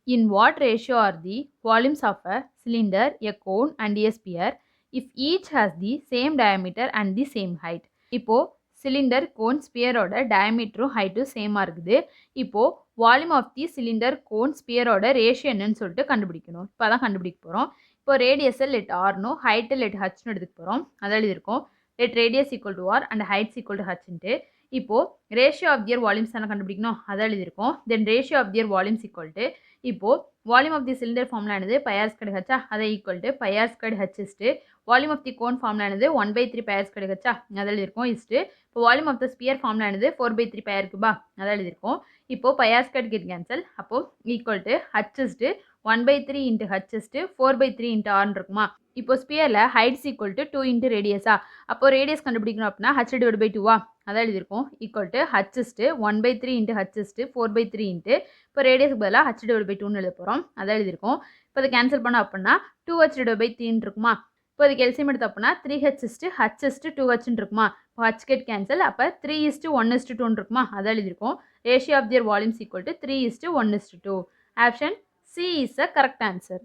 In what ratio are the volumes of a cylinder, a cone and a sphere if each has the same diameter and the same height? இப்போ cylinder cone ஸ்பியரோட டயமீட்டரும் ஹைட்டும் சேமாக இருக்குது. இப்போது volume of the cylinder cone ஸ்பியரோட ratio என்னன்னு சொல்லிட்டு கண்டுபிடிக்கணும். இப்போ தான் கண்டுபிடிக்க போகிறோம். இப்போ ரேடியஸை லெட் ஆர்னும் ஹைட்டு லெட் ஹச்னு எடுத்துக்க போகிறோம். அதான் எழுதியிருக்கோம். Let radius equal to R and heights equal to ஹச்ன்ட்டு. இப்போது ரேஷியோ ஆஃப் தியர் வால்யூம்ஸ் தானே கண்டுபிடிக்கணும். அதான் எழுதியிருக்கோம். Then ratio of their volumes equal to இப்போது volume of the cylinder formula என்னது பைஆர் ஸ்கொயர் ஹச்சா, அதை equal to pi R square H is to volume of the cone formula என்னது 1/3 பைஆர் ஸ்கொயர் ஹச்சா, அதை எழுதியிருக்கோம் இஸ்ட்டு. இப்போ volume of the sphere formula என்னது 4/3 பைஆர் கியூபா, அதை எழுதியிருக்கோம். இப்போது பைஆர் ஸ்கொயர் கெட் கேன்சல். அப்போது equal to H is to 1/3 into H is to 4/3 into ஆர்னு இருக்குமா. இப்போ ஸ்பியரில் ஹைட்ஸ் ஈக்குவல் டு 2 இன்ட்டு ரேடியஸா, அப்போ ரேடியஸ் கண்டுபிடிக்கணும் அப்படின்னா ஹச் டிவைட் பை 2வா, அதான் எழுதியிருக்கோம். Equal to H is to 1/3 into H is to 4/3 into இப்போ ரேடியஸ்க்கு பதிலாக ஹச் டிவைட் பை 2ன்னு எழுத போகிறோம். அதான் எழுதியிருக்கோம். இப்போ அதை கேன்சல் பண்ணோம் அப்படின்னா 2h டிவைட் பை 3 இருக்குமா. இப்போ அதுக்கு எல்சியம் எடுத்து அப்படின்னா 3h இஸ்ட்டு ஹச் இஸ்ட்டு 2hன்னு இருக்குமா. இப்போ ஹச் கெட் கேன்சல். அப்போ 3:1:2 இருக்குமா, அதான் எழுதியிருக்கோம். Ratio of their volumes equal to 3:1:2. Option C is a correct answer.